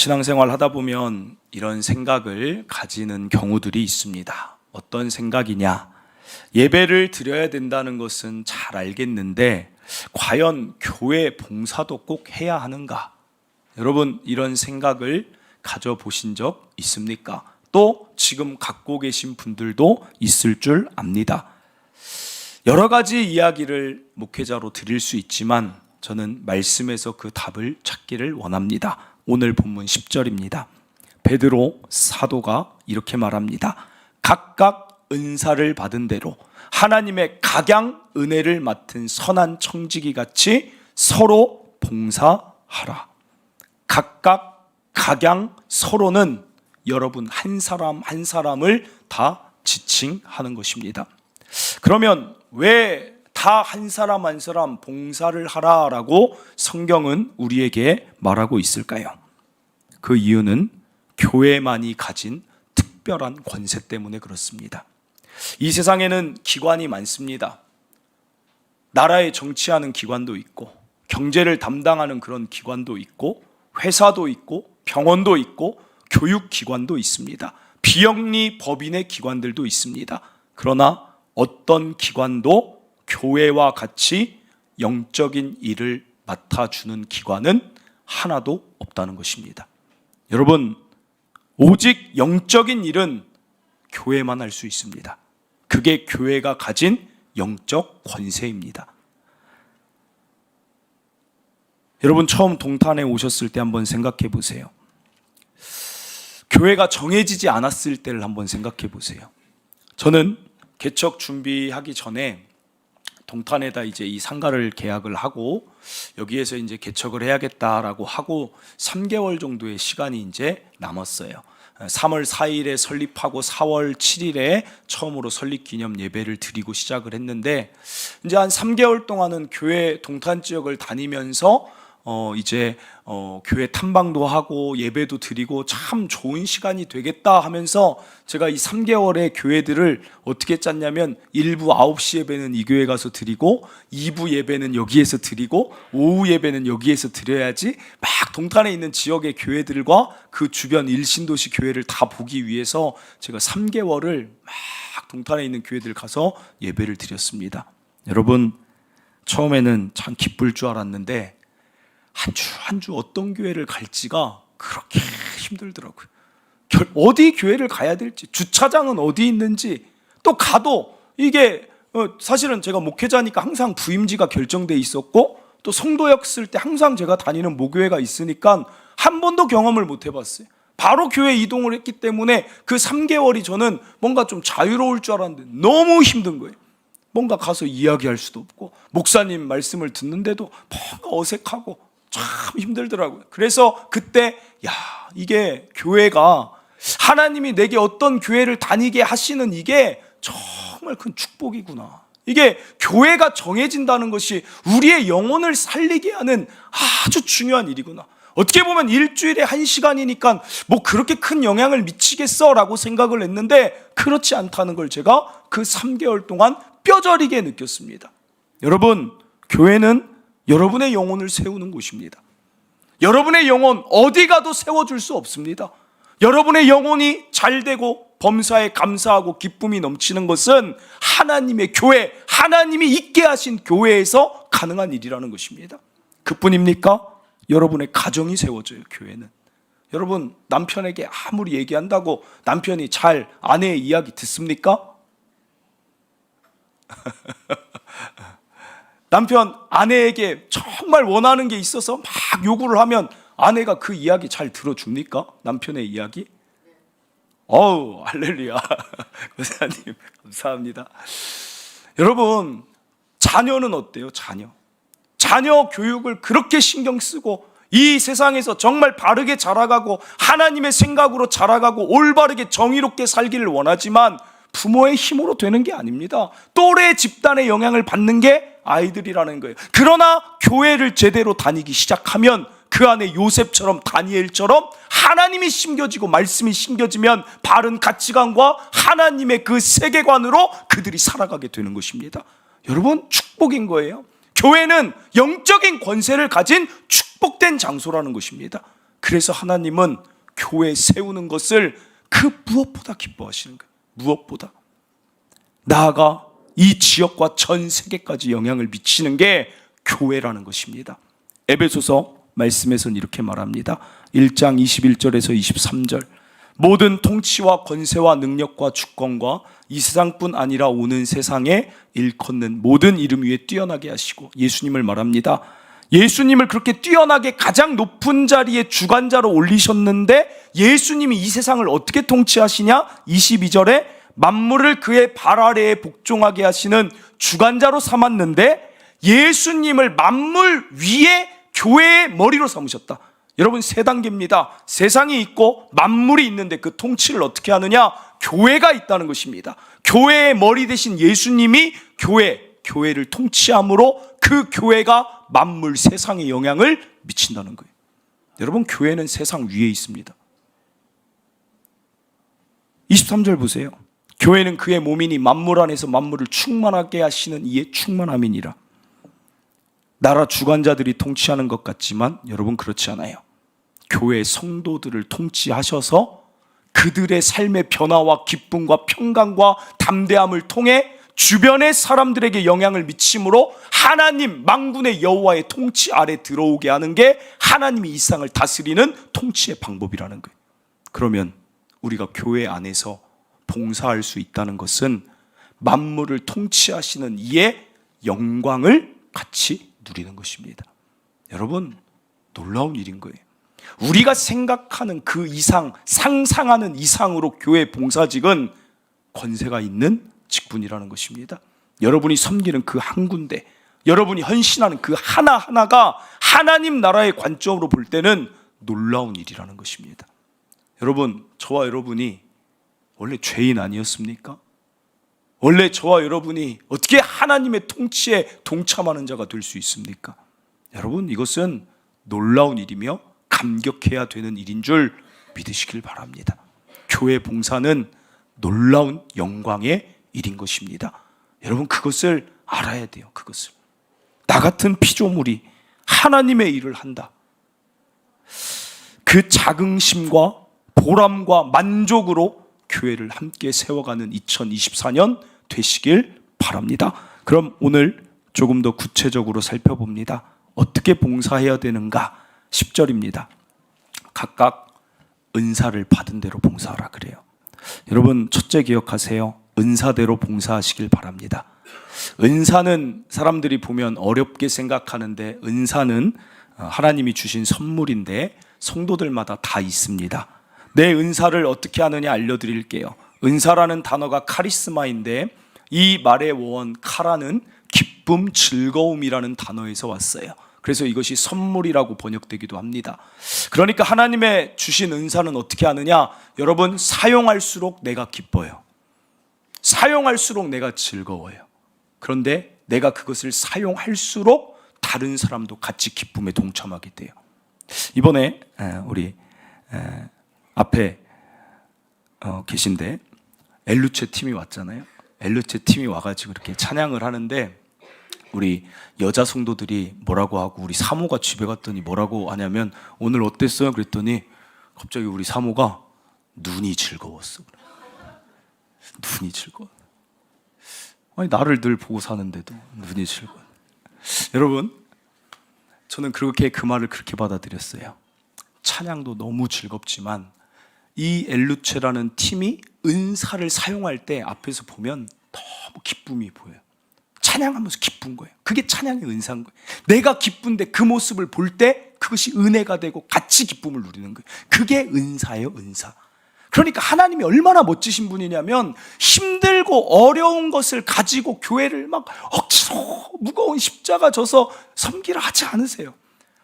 신앙생활 하다 보면 이런 생각을 가지는 경우들이 있습니다. 어떤 생각이냐? 예배를 드려야 된다는 것은 잘 알겠는데 과연 교회 봉사도 꼭 해야 하는가? 여러분, 이런 생각을 가져보신 적 있습니까? 또 지금 갖고 계신 분들도 있을 줄 압니다. 여러 가지 이야기를 목회자로 드릴 수 있지만 저는 말씀에서 그 답을 찾기를 원합니다. 오늘 본문 10절입니다. 베드로 사도가 이렇게 말합니다. 각각 은사를 받은 대로 하나님의 각양 은혜를 맡은 선한 청지기 같이 서로 봉사하라. 각각 각양, 서로는 여러분 한 사람 한 사람을 다 지칭하는 것입니다. 그러면 왜 다 한 사람 한 사람 봉사를 하라라고 성경은 우리에게 말하고 있을까요? 그 이유는 교회만이 가진 특별한 권세 때문에 그렇습니다. 이 세상에는 기관이 많습니다. 나라에 정치하는 기관도 있고 경제를 담당하는 그런 기관도 있고 회사도 있고 병원도 있고 교육기관도 있습니다. 비영리 법인의 기관들도 있습니다. 그러나 어떤 기관도 교회와 같이 영적인 일을 맡아주는 기관은 하나도 없다는 것입니다. 여러분, 오직 영적인 일은 교회만 할 수 있습니다. 그게 교회가 가진 영적 권세입니다. 여러분, 처음 동탄에 오셨을 때 한번 생각해 보세요. 교회가 정해지지 않았을 때를 한번 생각해 보세요. 저는 개척 준비하기 전에 동탄에다 이제 이 상가를 계약을 하고 여기에서 이제 개척을 해야겠다라고 하고 3개월 정도의 시간이 이제 남았어요. 3월 4일에 설립하고 4월 7일에 처음으로 설립 기념 예배를 드리고 시작을 했는데 이제 한 3개월 동안은 교회 동탄 지역을 다니면서 이제 교회 탐방도 하고 예배도 드리고 참 좋은 시간이 되겠다 하면서 제가 이 3개월의 교회들을 어떻게 짰냐면 1부 9시 예배는 이 교회 가서 드리고 2부 예배는 여기에서 드리고 오후 예배는 여기에서 드려야지 막 동탄에 있는 지역의 교회들과 그 주변 일신도시 교회를 다 보기 위해서 제가 3개월을 막 동탄에 있는 교회들 가서 예배를 드렸습니다. 여러분, 처음에는 참 기쁠 줄 알았는데 한 주 어떤 교회를 갈지가 그렇게 힘들더라고요. 어디 교회를 가야 될지, 주차장은 어디 있는지, 또 가도 이게 사실은 제가 목회자니까 항상 부임지가 결정돼 있었고 또 성도역 쓸 때 항상 제가 다니는 모교회가 있으니까 한 번도 경험을 못 해봤어요. 바로 교회 이동을 했기 때문에 그 3개월이 저는 뭔가 좀 자유로울 줄 알았는데 너무 힘든 거예요. 뭔가 가서 이야기할 수도 없고 목사님 말씀을 듣는데도 뭔가 어색하고 참 힘들더라고요. 그래서 그때 이게 교회가 하나님이 내게 어떤 교회를 다니게 하시는 이게 정말 큰 축복이구나. 이게 교회가 정해진다는 것이 우리의 영혼을 살리게 하는 아주 중요한 일이구나. 어떻게 보면 일주일에 1시간이니까 뭐 그렇게 큰 영향을 미치겠어라고 생각을 했는데 그렇지 않다는 걸 제가 그 3개월 동안 뼈저리게 느꼈습니다. 여러분, 교회는 여러분의 영혼을 세우는 곳입니다. 여러분의 영혼 어디 가도 세워줄 수 없습니다. 여러분의 영혼이 잘되고 범사에 감사하고 기쁨이 넘치는 것은 하나님의 교회, 하나님이 있게 하신 교회에서 가능한 일이라는 것입니다. 그뿐입니까? 여러분의 가정이 세워져요, 교회는. 여러분, 남편에게 아무리 얘기한다고 남편이 잘 아내의 이야기 듣습니까? 남편 아내에게 정말 원하는 게 있어서 막 요구를 하면 아내가 그 이야기 잘 들어줍니까? 남편의 이야기? 어우, 할렐루야. 권사님 감사합니다. 여러분, 자녀는 어때요? 자녀 교육을 그렇게 신경 쓰고 이 세상에서 정말 바르게 자라가고 하나님의 생각으로 자라가고 올바르게 정의롭게 살기를 원하지만 부모의 힘으로 되는 게 아닙니다. 또래 집단의 영향을 받는 게 아이들이라는 거예요. 그러나 교회를 제대로 다니기 시작하면 그 안에 요셉처럼 다니엘처럼 하나님이 심겨지고 말씀이 심겨지면 바른 가치관과 하나님의 그 세계관으로 그들이 살아가게 되는 것입니다. 여러분, 축복인 거예요. 교회는 영적인 권세를 가진 축복된 장소라는 것입니다. 그래서 하나님은 교회 세우는 것을 그 무엇보다 기뻐하시는 거예요. 무엇보다. 나아가 이 지역과 전 세계까지 영향을 미치는 게 교회라는 것입니다. 에베소서 말씀에서는 이렇게 말합니다. 1장 21절에서 23절. 모든 통치와 권세와 능력과 주권과 이 세상뿐 아니라 오는 세상에 일컫는 모든 이름 위에 뛰어나게 하시고, 예수님을 말합니다. 예수님을 그렇게 뛰어나게 가장 높은 자리에 주관자로 올리셨는데 예수님이 이 세상을 어떻게 통치하시냐? 22절에 만물을 그의 발 아래에 복종하게 하시는 주관자로 삼았는데 예수님을 만물 위에 교회의 머리로 삼으셨다. 여러분, 세 단계입니다. 세상이 있고 만물이 있는데 그 통치를 어떻게 하느냐? 교회가 있다는 것입니다. 교회의 머리 대신 예수님이 교회를 통치함으로 그 교회가 만물 세상에 영향을 미친다는 거예요. 여러분, 교회는 세상 위에 있습니다. 23절 보세요. 교회는 그의 몸이니 만물 안에서 만물을 충만하게 하시는 이의 충만함이니라. 나라 주관자들이 통치하는 것 같지만 여러분, 그렇지 않아요. 교회 성도들을 통치하셔서 그들의 삶의 변화와 기쁨과 평강과 담대함을 통해 주변의 사람들에게 영향을 미침으로 하나님 만군의 여호와의 통치 아래 들어오게 하는 게 하나님이 이 세상을 다스리는 통치의 방법이라는 거예요. 그러면 우리가 교회 안에서 봉사할 수 있다는 것은 만물을 통치하시는 이의 영광을 같이 누리는 것입니다. 여러분, 놀라운 일인 거예요. 우리가 생각하는 그 이상, 상상하는 이상으로 교회 봉사직은 권세가 있는 직분이라는 것입니다. 여러분이 섬기는 그 한 군데, 여러분이 헌신하는 그 하나하나가 하나님 나라의 관점으로 볼 때는 놀라운 일이라는 것입니다. 여러분, 저와 여러분이 원래 죄인 아니었습니까? 원래 저와 여러분이 어떻게 하나님의 통치에 동참하는 자가 될 수 있습니까? 여러분, 이것은 놀라운 일이며 감격해야 되는 일인 줄 믿으시길 바랍니다. 교회 봉사는 놀라운 영광의 일인 것입니다. 여러분, 그것을 알아야 돼요. 그것을. 나 같은 피조물이 하나님의 일을 한다. 그 자긍심과 보람과 만족으로 교회를 함께 세워가는 2024년 되시길 바랍니다. 그럼 오늘 조금 더 구체적으로 살펴봅니다. 어떻게 봉사해야 되는가? 10절입니다. 각각 은사를 받은 대로 봉사하라 그래요. 여러분, 첫째 기억하세요. 은사대로 봉사하시길 바랍니다. 은사는 사람들이 보면 어렵게 생각하는데 은사는 하나님이 주신 선물인데 성도들마다 다 있습니다. 내 은사를 어떻게 하느냐 알려드릴게요. 은사라는 단어가 카리스마인데 이 말의 원 카라는 기쁨, 즐거움이라는 단어에서 왔어요. 그래서 이것이 선물이라고 번역되기도 합니다. 그러니까 하나님의 주신 은사는 어떻게 하느냐? 여러분, 사용할수록 내가 기뻐요. 사용할수록 내가 즐거워요. 그런데 내가 그것을 사용할수록 다른 사람도 같이 기쁨에 동참하게 돼요. 이번에 우리 앞에 계신데 엘루체 팀이 왔잖아요. 엘루체 팀이 와가지고 이렇게 찬양을 하는데 우리 여자 성도들이 뭐라고 하고 우리 사모가 집에 갔더니 뭐라고 하냐면 오늘 어땠어요? 그랬더니 갑자기 우리 사모가 눈이 즐거웠어. 눈이 즐거워. 아니, 나를 늘 보고 사는데도 눈이 즐거워. 여러분, 저는 그렇게 그 말을 그렇게 받아들였어요. 찬양도 너무 즐겁지만 이 엘루체라는 팀이 은사를 사용할 때 앞에서 보면 너무 기쁨이 보여요. 찬양하면서 기쁜 거예요. 그게 찬양의 은사인 거예요. 내가 기쁜데 그 모습을 볼 때 그것이 은혜가 되고 같이 기쁨을 누리는 거예요. 그게 은사예요, 은사. 그러니까 하나님이 얼마나 멋지신 분이냐면 힘들고 어려운 것을 가지고 교회를 막 억지로 무거운 십자가 져서 섬기라 하지 않으세요.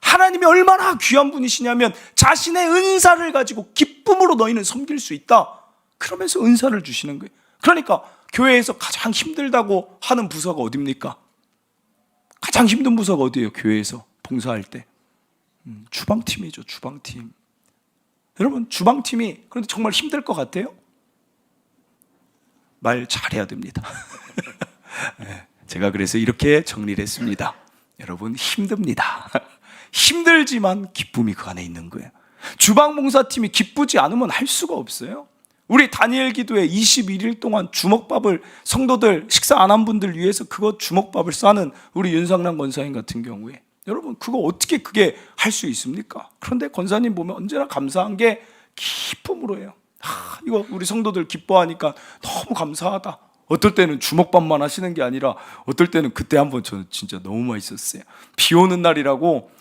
하나님이 얼마나 귀한 분이시냐면 자신의 은사를 가지고 기쁨으로 너희는 섬길 수 있다. 그러면서 은사를 주시는 거예요. 그러니까 교회에서 가장 힘들다고 하는 부서가 어디입니까? 가장 힘든 부서가 어디예요? 교회에서 봉사할 때 주방팀이죠. 주방팀. 여러분, 주방팀이 그런데 정말 힘들 것 같아요? 말 잘해야 됩니다. 제가 그래서 이렇게 정리를 했습니다. 여러분, 힘듭니다. 힘들지만 기쁨이 그 안에 있는 거예요. 주방봉사팀이 기쁘지 않으면 할 수가 없어요. 우리 다니엘 기도회 21일 동안 주먹밥을 성도들 식사 안 한 분들 위해서 그거 주먹밥을 싸는 우리 윤상남 권사님 같은 경우에 여러분 그거 어떻게 그게 할 수 있습니까? 그런데 권사님 보면 언제나 감사한 게 기쁨으로 해요. 이거 우리 성도들 기뻐하니까 너무 감사하다. 어떨 때는 주먹밥만 하시는 게 아니라 어떨 때는 그때 한번 저는 진짜 너무 맛있었어요. 비 오는 날이라고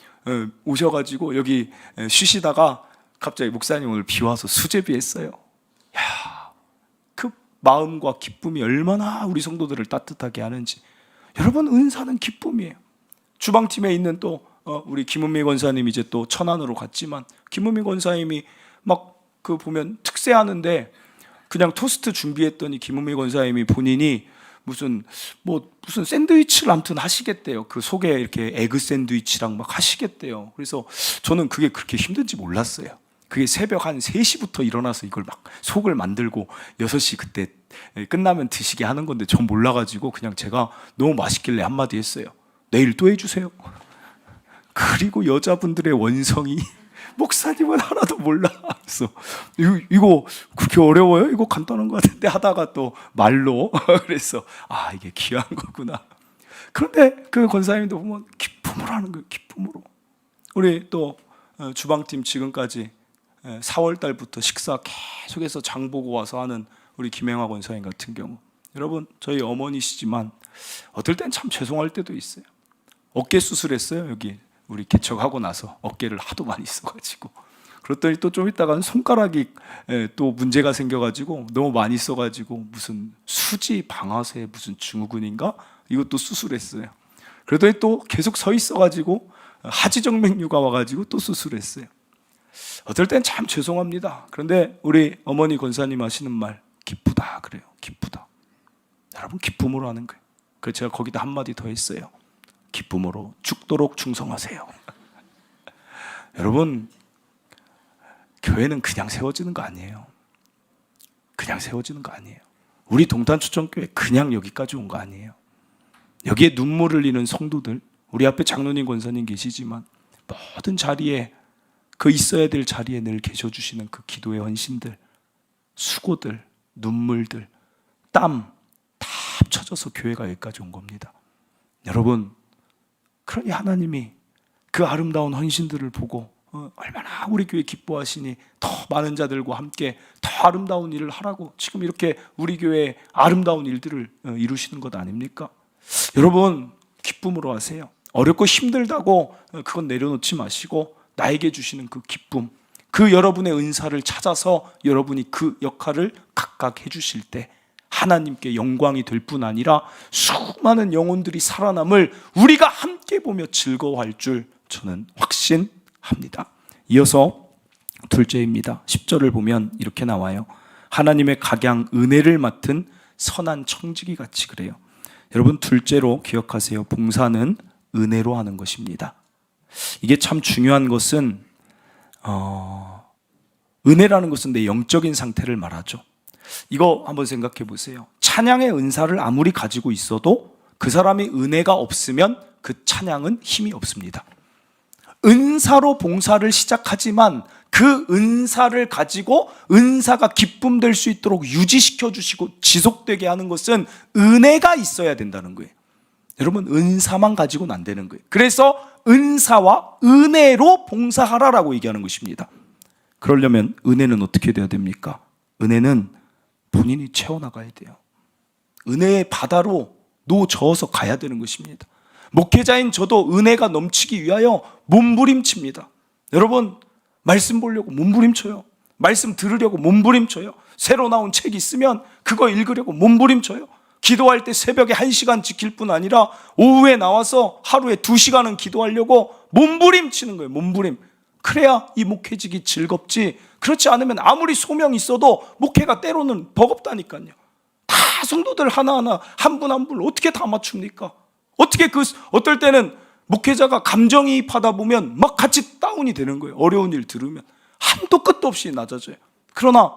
오셔가지고 여기 쉬시다가 갑자기 목사님 오늘 비 와서 수제비 했어요. 야, 그 마음과 기쁨이 얼마나 우리 성도들을 따뜻하게 하는지. 여러분 은사는 기쁨이에요. 주방팀에 있는 또 우리 김은미 권사님 이제 또 천안으로 갔지만 김은미 권사님이 막 그 보면 특세하는데 그냥 토스트 준비했더니 김은미 권사님이 본인이 무슨 샌드위치를 아무튼 하시겠대요. 그 속에 이렇게 에그 샌드위치랑 막 하시겠대요. 그래서 저는 그게 그렇게 힘든지 몰랐어요. 그게 새벽 한 3시부터 일어나서 이걸 막 속을 만들고 6시 그때 끝나면 드시게 하는 건데 전 몰라가지고 그냥 제가 너무 맛있길래 한마디 했어요. 내일 또 해주세요. 그리고 여자분들의 원성이 목사님은 하나도 몰라. 그래서 이거 그렇게 어려워요? 이거 간단한 것 같은데 하다가 또 말로 그래서 이게 귀한 거구나. 그런데 그 권사님도 보면 기쁨으로 하는 거예요. 기쁨으로. 우리 또 주방팀 지금까지 4월 달부터 식사 계속해서 장 보고 와서 하는 우리 김행화 권사님 같은 경우 여러분 저희 어머니시지만 어떨 땐 참 죄송할 때도 있어요. 어깨 수술했어요. 여기 우리 개척하고 나서 어깨를 하도 많이 써가지고 그랬더니 또 좀 있다가는 손가락이 또 문제가 생겨가지고 너무 많이 써가지고 무슨 수지 방아쇠 무슨 증후군인가 이것도 수술했어요. 그러더니 또 계속 서 있어가지고 하지정맥류가 와가지고 또 수술했어요. 어떨 땐 참 죄송합니다. 그런데 우리 어머니 권사님 하시는 말 기쁘다 그래요. 기쁘다. 여러분 기쁨으로 하는 거예요. 그래서 제가 거기다 한마디 더 했어요. 기쁨으로 죽도록 충성하세요. 여러분 교회는 그냥 세워지는 거 아니에요. 그냥 세워지는 거 아니에요. 우리 동탄초청교회 그냥 여기까지 온 거 아니에요. 여기에 눈물 흘리는 성도들 우리 앞에 장로님 권사님 계시지만 모든 자리에 그 있어야 될 자리에 늘 계셔주시는 그 기도의 헌신들 수고들 눈물들 땀 다 합쳐져서 교회가 여기까지 온 겁니다. 여러분 그러니 하나님이 그 아름다운 헌신들을 보고 얼마나 우리 교회 기뻐하시니 더 많은 자들과 함께 더 아름다운 일을 하라고 지금 이렇게 우리 교회에 아름다운 일들을 이루시는 것 아닙니까? 여러분 기쁨으로 하세요. 어렵고 힘들다고 그건 내려놓지 마시고 나에게 주시는 그 기쁨 그 여러분의 은사를 찾아서 여러분이 그 역할을 각각 해주실 때 하나님께 영광이 될 뿐 아니라 수많은 영혼들이 살아남을 우리가 함께 보며 즐거워할 줄 저는 확신합니다. 이어서 둘째입니다. 10절을 보면 이렇게 나와요. 하나님의 각양 은혜를 맡은 선한 청지기 같이 그래요. 여러분 둘째로 기억하세요. 봉사는 은혜로 하는 것입니다. 이게 참 중요한 것은 은혜라는 것은 내 영적인 상태를 말하죠. 이거 한번 생각해 보세요. 찬양의 은사를 아무리 가지고 있어도 그 사람이 은혜가 없으면 그 찬양은 힘이 없습니다. 은사로 봉사를 시작하지만 그 은사를 가지고 은사가 기쁨 될 수 있도록 유지시켜 주시고 지속되게 하는 것은 은혜가 있어야 된다는 거예요. 여러분 은사만 가지고는 안 되는 거예요. 그래서 은사와 은혜로 봉사하라라고 얘기하는 것입니다. 그러려면 은혜는 어떻게 돼야 됩니까? 은혜는 본인이 채워나가야 돼요. 은혜의 바다로 노저어서 가야 되는 것입니다. 목회자인 저도 은혜가 넘치기 위하여 몸부림칩니다. 여러분 말씀 보려고 몸부림쳐요. 말씀 들으려고 몸부림쳐요. 새로 나온 책 있으면 그거 읽으려고 몸부림쳐요. 기도할 때 새벽에 1시간 지킬 뿐 아니라 오후에 나와서 하루에 2시간은 기도하려고 몸부림치는 거예요. 몸부림. 그래야 이 목회직이 즐겁지 그렇지 않으면 아무리 소명이 있어도 목회가 때로는 버겁다니까요. 다 성도들 하나하나 한 분 한 분을 어떻게 다 맞춥니까? 어떻게 어떨 때는 목회자가 감정이입하다 보면 막 같이 다운이 되는 거예요. 어려운 일 들으면 한도 끝도 없이 낮아져요. 그러나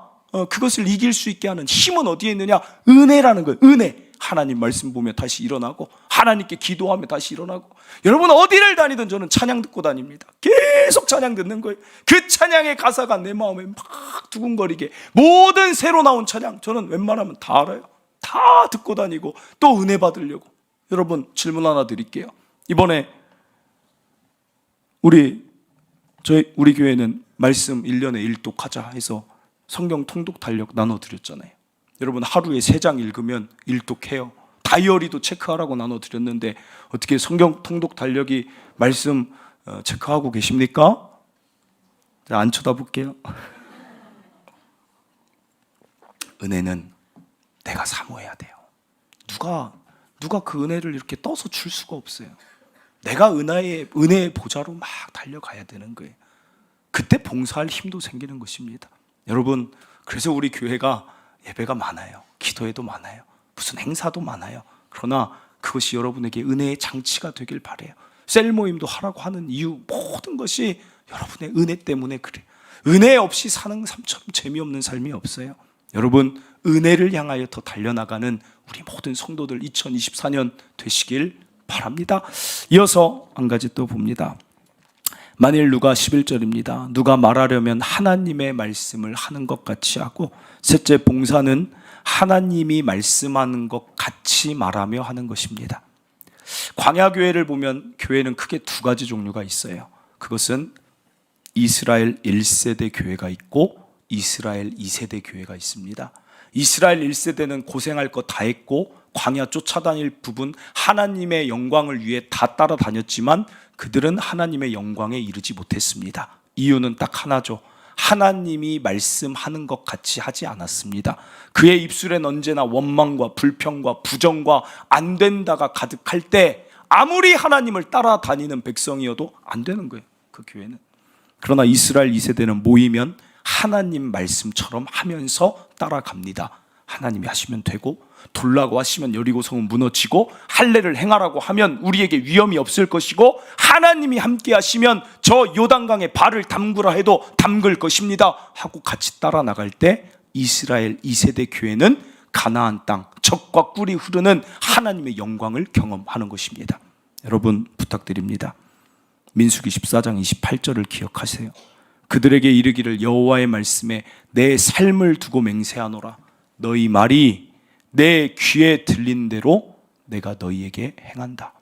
그것을 이길 수 있게 하는 힘은 어디에 있느냐? 은혜라는 거예요. 은혜. 하나님 말씀 보며 다시 일어나고, 하나님께 기도하며 다시 일어나고, 여러분 어디를 다니든 저는 찬양 듣고 다닙니다. 계속 찬양 듣는 거예요. 그 찬양의 가사가 내 마음에 막 두근거리게, 모든 새로 나온 찬양 저는 웬만하면 다 알아요. 다 듣고 다니고 또 은혜 받으려고. 여러분 질문 하나 드릴게요. 이번에 우리 교회는 말씀 1년에 1독하자 해서 성경 통독 달력 나눠드렸잖아요. 여러분 하루에 3장 읽으면 1독해요. 다이어리도 체크하라고 나눠드렸는데 어떻게 성경 통독 달력이 말씀 체크하고 계십니까? 안 쳐다볼게요. 은혜는 내가 사모해야 돼요. 누가 그 은혜를 이렇게 떠서 줄 수가 없어요. 내가 은혜의 보좌로 막 달려가야 되는 거예요. 그때 봉사할 힘도 생기는 것입니다. 여러분, 그래서 우리 교회가 예배가 많아요. 기도회도 많아요. 무슨 행사도 많아요. 그러나 그것이 여러분에게 은혜의 장치가 되길 바라요. 셀 모임도 하라고 하는 이유, 모든 것이 여러분의 은혜 때문에 그래요. 은혜 없이 사는 삶처럼 재미없는 삶이 없어요. 여러분, 은혜를 향하여 더 달려나가는 우리 모든 성도들 2024년 되시길 바랍니다. 이어서 한 가지 또 봅니다. 만일 누가 11절입니다. 누가 말하려면 하나님의 말씀을 하는 것 같이 하고, 셋째, 봉사는 하나님이 말씀하는 것 같이 말하며 하는 것입니다. 광야교회를 보면 교회는 크게 2가지 종류가 있어요. 그것은 이스라엘 1세대 교회가 있고 이스라엘 2세대 교회가 있습니다. 이스라엘 1세대는 고생할 거 다 했고 광야 쫓아다닐 부분 하나님의 영광을 위해 다 따라다녔지만 그들은 하나님의 영광에 이르지 못했습니다. 이유는 딱 하나죠. 하나님이 말씀하는 것 같이 하지 않았습니다. 그의 입술엔 언제나 원망과 불평과 부정과 안 된다가 가득할 때 아무리 하나님을 따라다니는 백성이어도 안 되는 거예요, 그 교회는. 그러나 이스라엘 2세대는 모이면 하나님 말씀처럼 하면서 따라갑니다. 하나님이 하시면 되고, 돌라고 하시면 여리고성은 무너지고, 할례를 행하라고 하면 우리에게 위험이 없을 것이고, 하나님이 함께 하시면 저 요단강에 발을 담그라 해도 담글 것입니다 하고 같이 따라 나갈 때 이스라엘 2세대 교회는 가나안 땅, 젖과 꿀이 흐르는 하나님의 영광을 경험하는 것입니다. 여러분 부탁드립니다. 민수기 14장 28절을 기억하세요. 그들에게 이르기를 여호와의 말씀에 내 삶을 두고 맹세하노라. 너희 말이 내 귀에 들린 대로 내가 너희에게 행한다.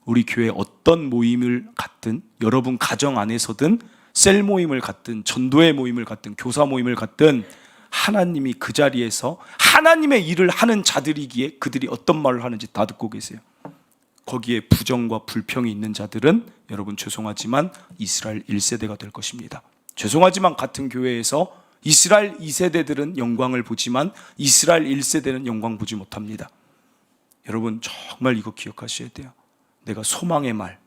우리 교회 어떤 모임을 갖든, 여러분 가정 안에서든, 셀 모임을 갖든, 전도회 모임을 갖든, 교사 모임을 갖든, 하나님이 그 자리에서 하나님의 일을 하는 자들이기에 그들이 어떤 말을 하는지 다 듣고 계세요. 거기에 부정과 불평이 있는 자들은 여러분 죄송하지만 이스라엘 1세대가 될 것입니다. 죄송하지만 같은 교회에서 이스라엘 2세대들은 영광을 보지만 이스라엘 1세대는 영광 보지 못합니다. 여러분 정말 이거 기억하셔야 돼요. 내가 소망의 말,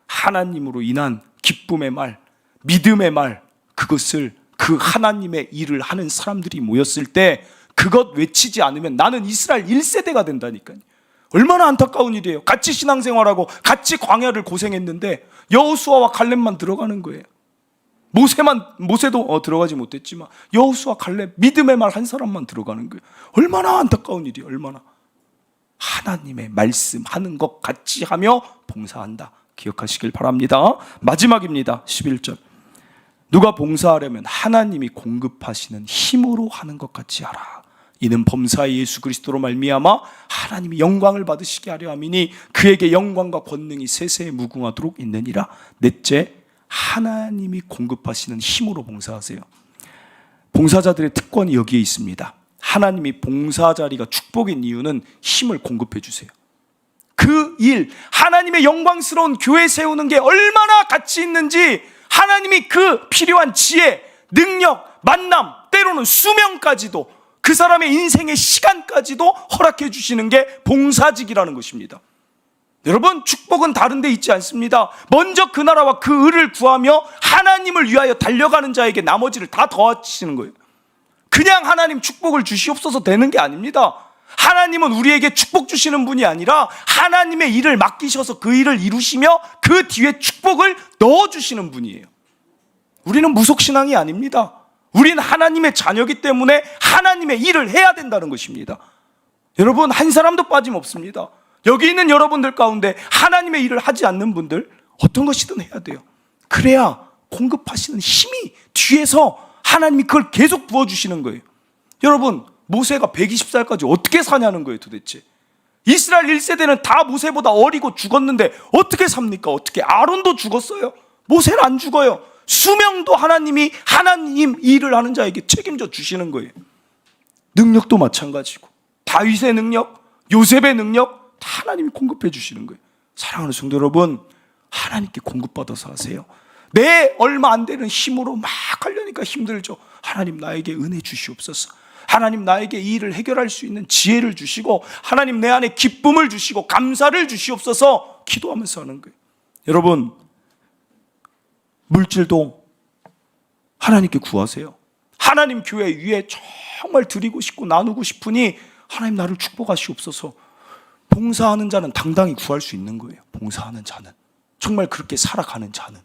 하나님으로 인한 기쁨의 말, 믿음의 말, 그것을 그 하나님의 일을 하는 사람들이 모였을 때 그것 외치지 않으면 나는 이스라엘 1세대가 된다니까요. 얼마나 안타까운 일이에요. 같이 신앙생활하고 같이 광야를 고생했는데 여호수아와 갈렙만 들어가는 거예요. 모세도 들어가지 못했지만 여호수아, 갈렙, 믿음의 말 한 사람만 들어가는 거예요. 얼마나 안타까운 일이에요. 얼마나. 하나님의 말씀하는 것 같이 하며 봉사한다. 기억하시길 바랍니다. 마지막입니다. 11절. 누가 봉사하려면 하나님이 공급하시는 힘으로 하는 것 같이 하라. 이는 범사의 예수 그리스도로 말미암아 하나님이 영광을 받으시게 하려 함이니 그에게 영광과 권능이 세세에 무궁하도록 있느니라. 넷째, 하나님이 공급하시는 힘으로 봉사하세요. 봉사자들의 특권이 여기에 있습니다. 하나님이 봉사 자리가 축복인 이유는 힘을 공급해 주세요. 그 일, 하나님의 영광스러운 교회 세우는 게 얼마나 가치 있는지 하나님이 그 필요한 지혜, 능력, 만남, 때로는 수명까지도, 그 사람의 인생의 시간까지도 허락해 주시는 게 봉사직이라는 것입니다. 여러분, 축복은 다른 데 있지 않습니다. 먼저 그 나라와 그 의를 구하며 하나님을 위하여 달려가는 자에게 나머지를 다 더하시는 거예요. 그냥 하나님 축복을 주시옵소서 되는 게 아닙니다. 하나님은 우리에게 축복 주시는 분이 아니라 하나님의 일을 맡기셔서 그 일을 이루시며 그 뒤에 축복을 넣어주시는 분이에요. 우리는 무속신앙이 아닙니다. 우리는 하나님의 자녀이기 때문에 하나님의 일을 해야 된다는 것입니다. 여러분, 한 사람도 빠짐없습니다. 여기 있는 여러분들 가운데 하나님의 일을 하지 않는 분들 어떤 것이든 해야 돼요. 그래야 공급하시는 힘이 뒤에서 하나님이 그걸 계속 부어주시는 거예요. 여러분, 모세가 120살까지 어떻게 사냐는 거예요 도대체. 이스라엘 1세대는 다 모세보다 어리고 죽었는데 어떻게 삽니까? 어떻게? 아론도 죽었어요. 모세는 안 죽어요. 수명도 하나님이 하나님 일을 하는 자에게 책임져 주시는 거예요. 능력도 마찬가지고, 다윗의 능력, 요셉의 능력 다 하나님이 공급해 주시는 거예요. 사랑하는 성도 여러분, 하나님께 공급받아서 하세요. 내 얼마 안 되는 힘으로 막 하려니까 힘들죠. 하나님, 나에게 은혜 주시옵소서. 하나님, 나에게 이 일을 해결할 수 있는 지혜를 주시고, 하나님, 내 안에 기쁨을 주시고 감사를 주시옵소서 기도하면서 하는 거예요. 여러분, 물질도 하나님께 구하세요. 하나님 교회 위에 정말 드리고 싶고 나누고 싶으니 하나님, 나를 축복하시옵소서. 봉사하는 자는 당당히 구할 수 있는 거예요. 봉사하는 자는, 정말 그렇게 살아가는 자는.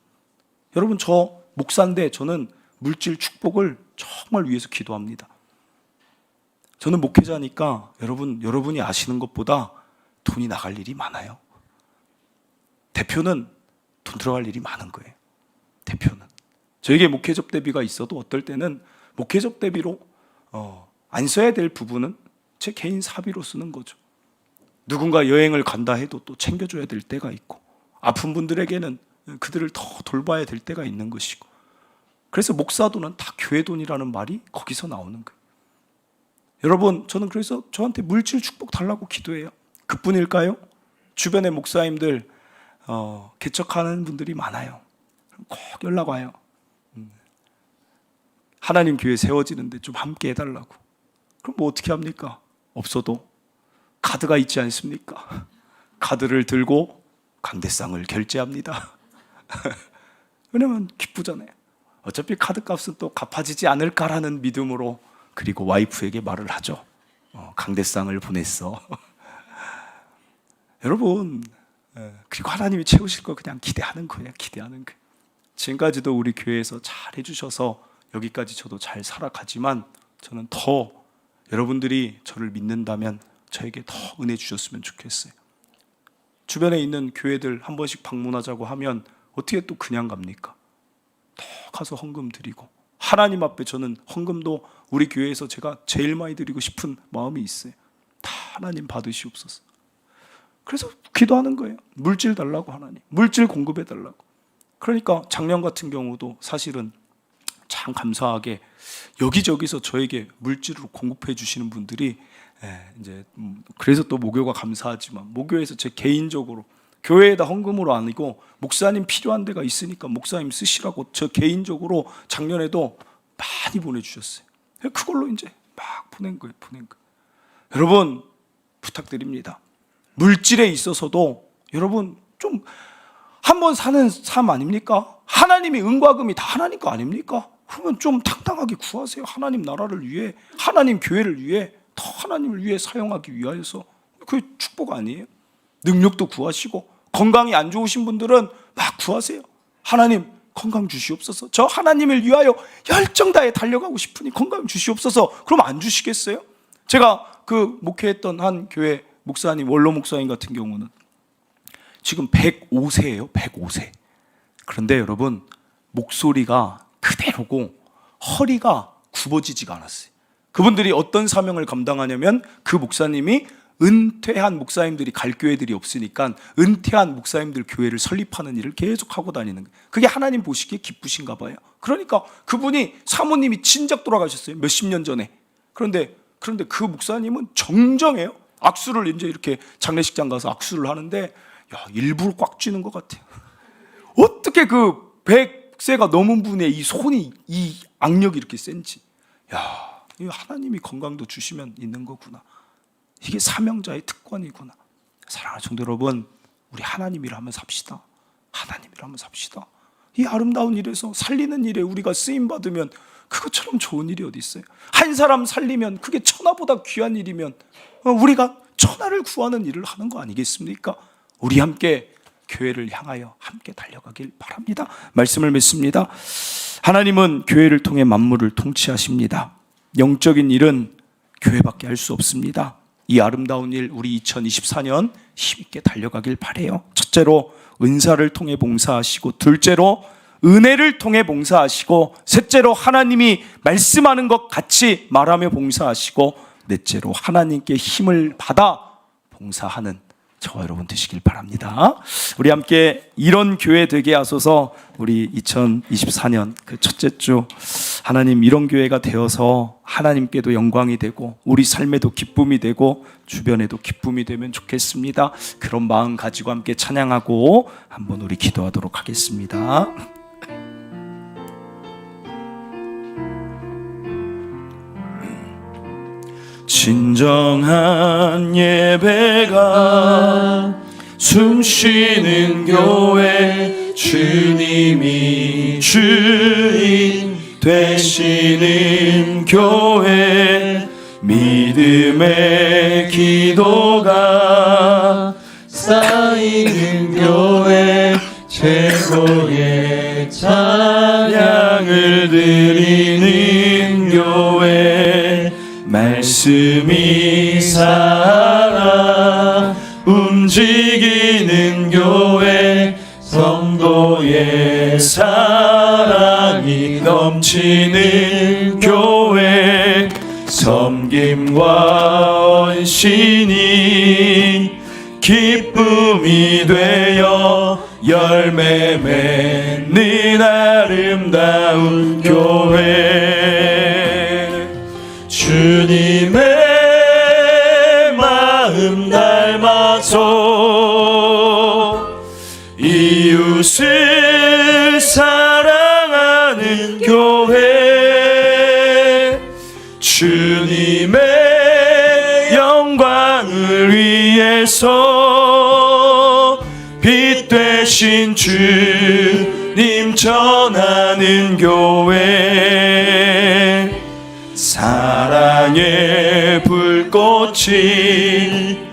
여러분, 저 목사인데 저는 물질 축복을 정말 위해서 기도합니다. 저는 목회자니까 여러분이 아시는 것보다 돈이 나갈 일이 많아요. 대표는 돈 들어갈 일이 많은 거예요. 대표는. 저에게 목회적 대비가 있어도 어떨 때는 목회적 대비로 안 써야 될 부분은 제 개인 사비로 쓰는 거죠. 누군가 여행을 간다 해도 또 챙겨줘야 될 때가 있고, 아픈 분들에게는 그들을 더 돌봐야 될 때가 있는 것이고, 그래서 목사 돈은 다 교회 돈이라는 말이 거기서 나오는 거예요. 여러분, 저는 그래서 저한테 물질 축복 달라고 기도해요. 그뿐일까요? 주변에 목사님들 개척하는 분들이 많아요. 꼭 연락 와요. 하나님 교회 세워지는데 좀 함께 해달라고. 그럼 뭐 어떻게 합니까? 없어도 카드가 있지 않습니까? 카드를 들고 강대상을 결제합니다. 왜냐면 기쁘잖아요. 어차피 카드값은 또 갚아지지 않을까라는 믿음으로. 그리고 와이프에게 말을 하죠. 강대상을 보냈어. 여러분, 그리고 하나님이 채우실 거 그냥 기대하는 거예요. 기대하는 거예요. 지금까지도 우리 교회에서 잘 해주셔서 여기까지 저도 잘 살아가지만, 저는 더 여러분들이 저를 믿는다면 저에게 더 은혜 주셨으면 좋겠어요. 주변에 있는 교회들 한 번씩 방문하자고 하면 어떻게 또 그냥 갑니까? 더 가서 헌금 드리고, 하나님 앞에 저는 헌금도 우리 교회에서 제가 제일 많이 드리고 싶은 마음이 있어요. 다 하나님 받으시옵소서. 그래서 기도하는 거예요. 물질 달라고, 하나님 물질 공급해 달라고. 그러니까 작년 같은 경우도 사실은 참 감사하게 여기저기서 저에게 물질을 공급해 주시는 분들이 이제 그래서 또 모교가 감사하지만, 모교에서 제 개인적으로 교회에다 헌금으로 아니고 목사님 필요한 데가 있으니까 목사님 쓰시라고 저 개인적으로 작년에도 많이 보내주셨어요. 그걸로 이제 막 보낸 거예요. 여러분, 부탁드립니다. 물질에 있어서도 여러분 좀 한번 사는 삶 아닙니까? 하나님이 은과 금이 다 하나님 거 아닙니까? 그러면 좀 당당하게 구하세요. 하나님 나라를 위해, 하나님 교회를 위해, 더 하나님을 위해 사용하기 위하여서. 그게 축복 아니에요? 능력도 구하시고, 건강이 안 좋으신 분들은 막 구하세요. 하나님 건강 주시옵소서. 저 하나님을 위하여 열정 다해 달려가고 싶으니 건강 주시옵소서. 그럼 안 주시겠어요? 제가 그 목회했던 한 교회 목사님, 원로 목사님 같은 경우는 지금 105세예요. 105세. 그런데 여러분, 목소리가 그대로고 허리가 굽어지지가 않았어요. 그분들이 어떤 사명을 감당하냐면, 그 목사님이 은퇴한 목사님들이 갈 교회들이 없으니까 은퇴한 목사님들 교회를 설립하는 일을 계속 하고 다니는 거예요. 그게 하나님 보시기에 기쁘신가 봐요. 그러니까 그분이, 사모님이 진작 돌아가셨어요. 몇십 년 전에. 그런데 그 목사님은 정정해요. 악수를 이제 이렇게 장례식장 가서 악수를 하는데, 야, 일부러 꽉 쥐는 것 같아요. 어떻게 그 100세가 넘은 분의 이 손이, 이 악력이 이렇게 센지. 야, 하나님이 건강도 주시면 있는 거구나. 이게 사명자의 특권이구나. 사랑하는 성도 여러분, 우리 하나님 일을 하면서 삽시다. 하나님 일을 하면서 삽시다. 이 아름다운 일에서, 살리는 일에 우리가 쓰임받으면 그것처럼 좋은 일이 어디 있어요? 한 사람 살리면 그게 천하보다 귀한 일이면 우리가 천하를 구하는 일을 하는 거 아니겠습니까? 우리 함께 교회를 향하여 함께 달려가길 바랍니다. 말씀을 맺습니다. 하나님은 교회를 통해 만물을 통치하십니다. 영적인 일은 교회밖에 할 수 없습니다. 이 아름다운 일 우리 2024년 힘있게 달려가길 바라요. 첫째로 은사를 통해 봉사하시고, 둘째로 은혜를 통해 봉사하시고, 셋째로 하나님이 말씀하는 것 같이 말하며 봉사하시고, 넷째로 하나님께 힘을 받아 봉사하는 저와 여러분 되시길 바랍니다. 우리 함께 이런 교회 되게 하소서. 우리 2024년 그 첫째 주 하나님 이런 교회가 되어서 하나님께도 영광이 되고 우리 삶에도 기쁨이 되고 주변에도 기쁨이 되면 좋겠습니다. 그런 마음 가지고 함께 찬양하고 한번 우리 기도하도록 하겠습니다. 진정한 예배가 숨쉬는 교회, 주님이 주인 되시는 교회, 믿음의 기도가 쌓이는 교회, 최고의 찬양을 드리는 교회, 말씀이 살아 움직이는 교회, 성도의 사랑이 넘치는 교회, 섬김과 헌신이 기쁨이 되어 열매 맺는 아름다운 교회, 주님의 마음 닮아서 이웃을 사랑하는 교회, 주님의 영광을 위해서 빛 되신 주님 전하는 교회, 사랑의 불꽃이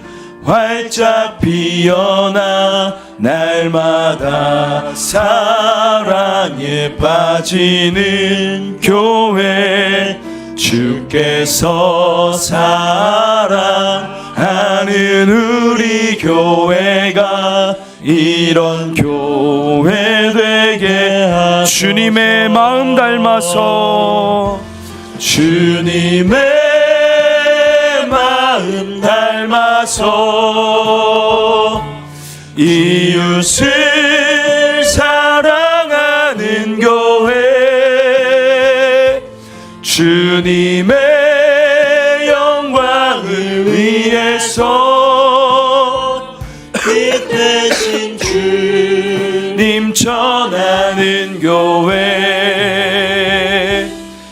활짝 피어나 날마다 사랑에 빠지는 교회, 주께서 사랑하는 우리 교회가 이런 교회 되게 하소서. 주님의 마음 닮아서, 주님의 마음 닮아서 이웃을 사랑하는 교회, 주님의 영광을 위해서 빛 되신 주님 전하는 교회,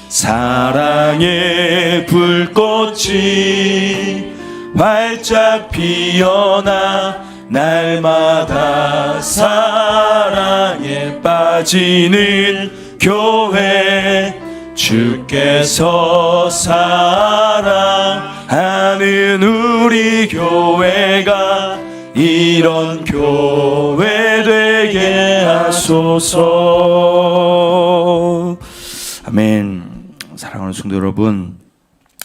사랑의 불꽃이 활짝 피어나 날마다 사랑에 빠지는 교회, 주께서 사랑하는 우리 교회가 이런 교회 되게 하소서. 아멘. 사랑하는 성도 여러분,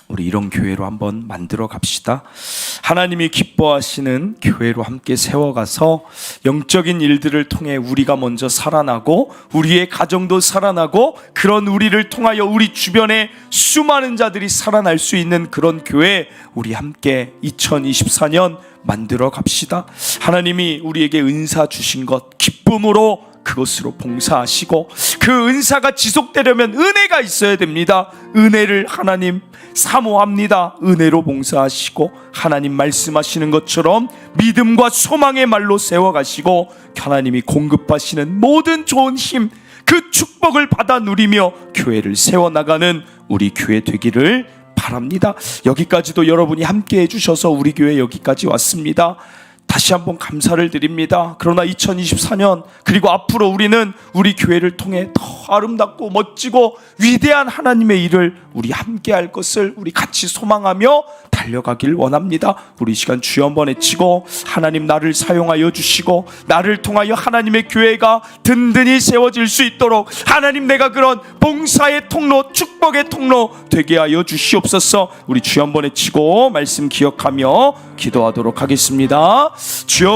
우리 이런 교회로 한번 만들어 갑시다. 하나님이 기뻐하시는 교회로 함께 세워가서 영적인 일들을 통해 우리가 먼저 살아나고 우리의 가정도 살아나고, 그런 우리를 통하여 우리 주변에 수많은 자들이 살아날 수 있는 그런 교회 우리 함께 2024년 만들어 갑시다. 하나님이 우리에게 은사 주신 것 기쁨으로 그것으로 봉사하시고, 그 은사가 지속되려면 은혜가 있어야 됩니다. 은혜를 하나님 사모합니다. 은혜로 봉사하시고 하나님 말씀하시는 것처럼 믿음과 소망의 말로 세워가시고, 하나님이 공급하시는 모든 좋은 힘, 그 축복을 받아 누리며 교회를 세워나가는 우리 교회 되기를 바랍니다. 여기까지도 여러분이 함께 해주셔서 우리 교회 여기까지 왔습니다. 다시 한번 감사를 드립니다. 그러나 2024년 그리고 앞으로 우리는 우리 교회를 통해 더 아름답고 멋지고 위대한 하나님의 일을 우리 함께 할 것을 우리 같이 소망하며 달려가길 원합니다. 우리 이 시간 주여 한번 외치고, 하나님 나를 사용하여 주시고 나를 통하여 하나님의 교회가 든든히 세워질 수 있도록 하나님 내가 그런 봉사의 통로, 축복의 통로 되게 하여 주시옵소서. 우리 주여 한번 외치고 말씀 기억하며 기도하도록 하겠습니다. 주여,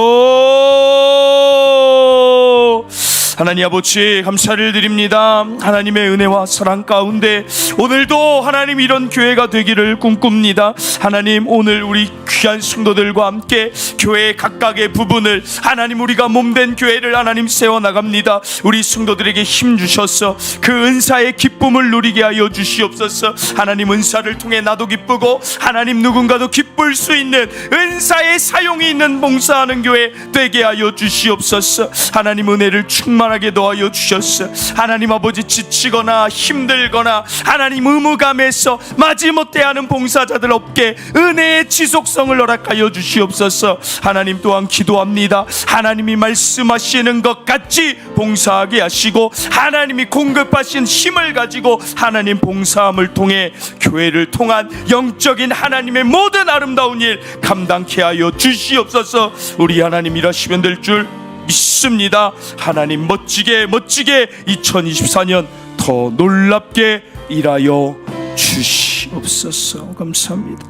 하나님 아버지 감사를 드립니다. 하나님의 은혜와 사랑 가운데 오늘도 하나님 이런 교회가 되기를 꿈꿉니다. 하나님 오늘 우리 귀한 성도들과 함께 교회의 각각의 부분을 하나님 우리가 몸된 교회를 하나님 세워나갑니다. 우리 성도들에게 힘 주셔서 그 은사의 기쁨을 누리게 하여 주시옵소서. 하나님 은사를 통해 나도 기쁘고 하나님 누군가도 기쁠 수 있는 은사의 사용이 있는 봉사하는 교회 되게 하여 주시옵소서. 하나님 은혜를 충만하게 도와여 주셨어. 하나님 아버지 지치거나 힘들거나 하나님 의무감에서 마지못해 하는 봉사자들 없게 은혜의 지속성을 허락하여 주시옵소서. 하나님 또한 기도합니다. 하나님이 말씀하시는 것 같이 봉사하게 하시고 하나님이 공급하신 힘을 가지고 하나님 봉사함을 통해 교회를 통한 영적인 하나님의 모든 아름다운 일 감당케 하여 주시옵소서. 우리 하나님 일하시면 될 줄 믿습니다. 하나님 멋지게 2024년 더 놀랍게 일하여 주시옵소서. 감사합니다.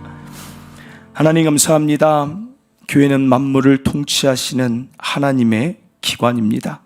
하나님 감사합니다. 교회는 만물을 통치하시는 하나님의 기관입니다.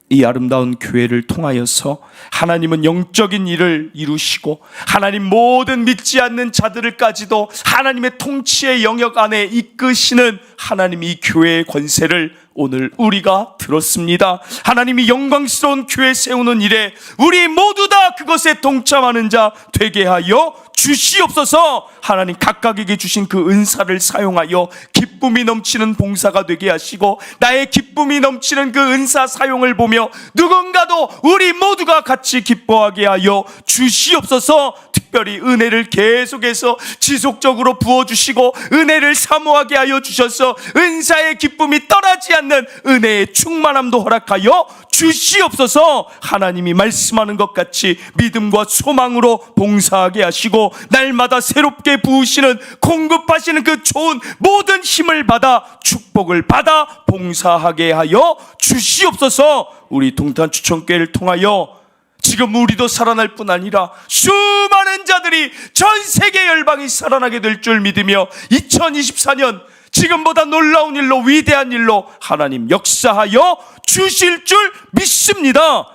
이 아름다운 교회를 통하여서 하나님은 영적인 일을 이루시고 하나님 모든 믿지 않는 자들까지도 하나님의 통치의 영역 안에 이끄시는 하나님 이 교회의 권세를 오늘 우리가 들었습니다. 하나님이 영광스러운 교회 세우는 일에 우리 모두 다 그것에 동참하는 자 되게 하여 주시옵소서. 하나님 각각에게 주신 그 은사를 사용하여 기쁨이 넘치는 봉사가 되게 하시고 나의 기쁨이 넘치는 그 은사 사용을 보며 누군가도 우리 모두가 같이 기뻐하게 하여 주시옵소서. 특별히 은혜를 계속해서 지속적으로 부어주시고 은혜를 사모하게 하여 주셔서 은사의 기쁨이 떠나지 않는 은혜의 충만함도 허락하여 주시옵소서. 하나님이 말씀하는 것 같이 믿음과 소망으로 봉사하게 하시고 날마다 새롭게 부으시는 공급하시는 그 좋은 모든 힘을 받아 축복을 받아 봉사하게 하여 주시옵소서. 우리 동탄 추천교회를 통하여 지금 우리도 살아날 뿐 아니라 수많은 자들이 전 세계 열방이 살아나게 될 줄 믿으며 2024년 지금보다 놀라운 일로 위대한 일로 하나님 역사하여 주실 줄 믿습니다.